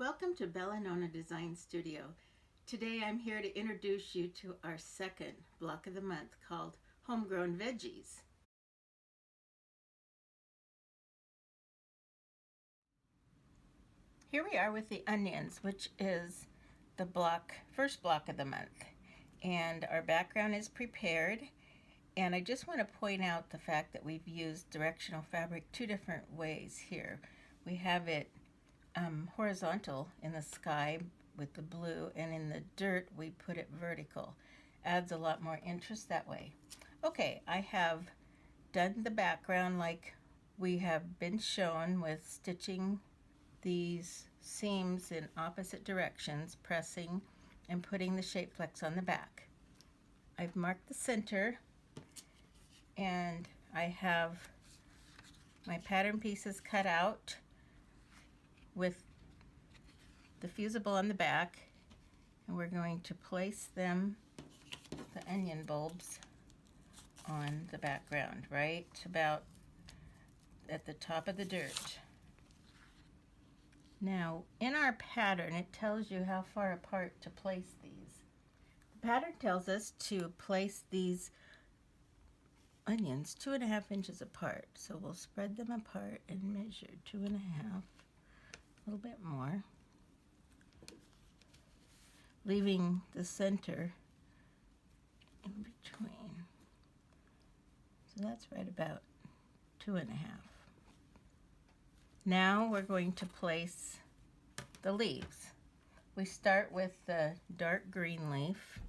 Welcome to Bella Nonna Design Studio. Today I'm here to introduce you to our second block of the month called Homegrown Veggies. Here we are with the onions, which is the first block of the month. And our background is prepared. And I just want to point out the fact that we've used directional fabric two different ways here. We have it horizontal in the sky with the blue, and in the dirt we put it vertical. Adds a lot more interest that way. Okay, I have done the background like we have been shown with stitching these seams in opposite directions, pressing and putting the shape flex on the back. I've marked the center, and I have my pattern pieces cut out with the fusible on the back, and we're going to place them, the onion bulbs, on the background right about at the top of the dirt. Now in our pattern it tells you how far apart to place these. The pattern tells us to place these onions 2.5 inches apart, so we'll spread them apart and measure 2.5, a little bit more, leaving the center in between. So that's right about 2.5. Now we're going to place the leaves. We start with the dark green leaf.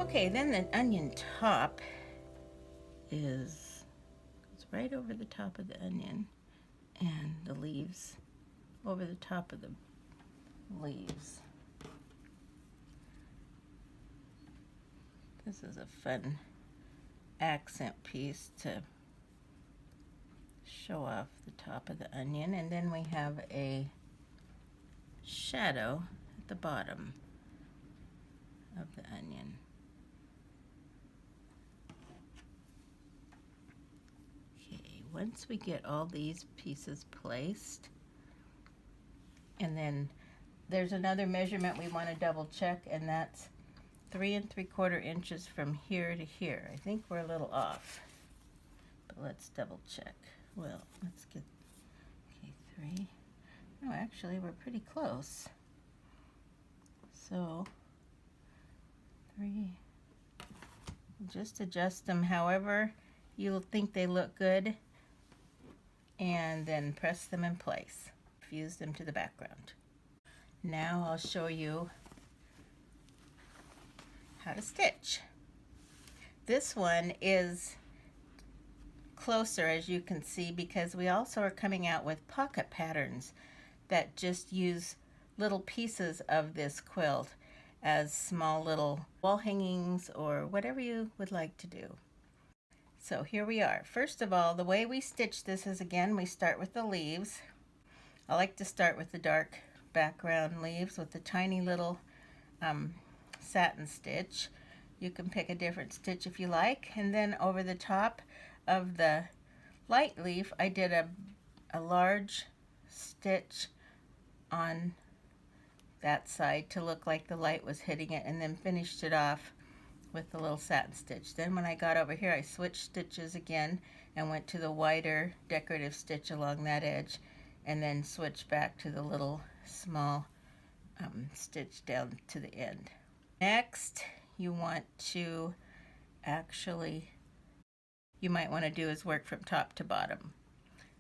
Okay, then the onion top goes right over the top of the onion, and the leaves over the top of the leaves. This is a fun accent piece to show off the top of the onion, and then we have a shadow at the bottom of the onion. Once we get all these pieces placed, and then there's another measurement we want to double check, and that's 3 3/4 inches from here to here. I think we're a little off, but let's double check. Well, let's get, okay, 3. No, actually we're pretty close. So 3, just adjust them however you'll think they look good, and then press them in place. Fuse them to the background. Now I'll show you how to stitch. This one is closer, as you can see, because we also are coming out with pocket patterns that just use little pieces of this quilt as small little wall hangings or whatever you would like to do. So here we are. First of all, the way we stitch this is, again, we start with the leaves. I like to start with the dark background leaves with the tiny little satin stitch. You can pick a different stitch if you like. And then over the top of the light leaf, I did a large stitch on that side to look like the light was hitting it, and then finished it off with the little satin stitch. Then when I got over here, I switched stitches again and went to the wider decorative stitch along that edge, and then switched back to the little small stitch down to the end. Next, you want to you might want to do is work from top to bottom.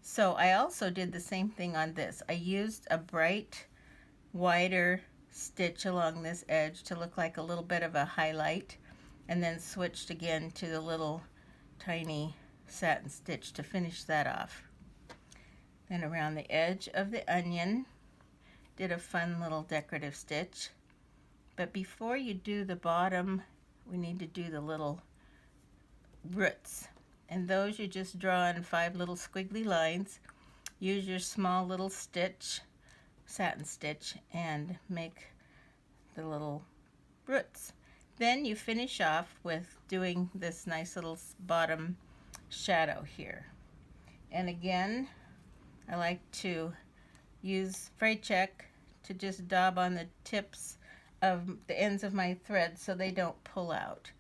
So I also did the same thing on this. I used a bright, wider stitch along this edge to look like a little bit of a highlight, and then switched again to the little tiny satin stitch to finish that off. Then around the edge of the onion, did a fun little decorative stitch. But before you do the bottom, we need to do the little roots. And those you just draw in 5 little squiggly lines. Use your small little stitch satin stitch and make the little roots. Then you finish off with doing this nice little bottom shadow here. And again, I like to use fray check to just daub on the tips of the ends of my thread so they don't pull out.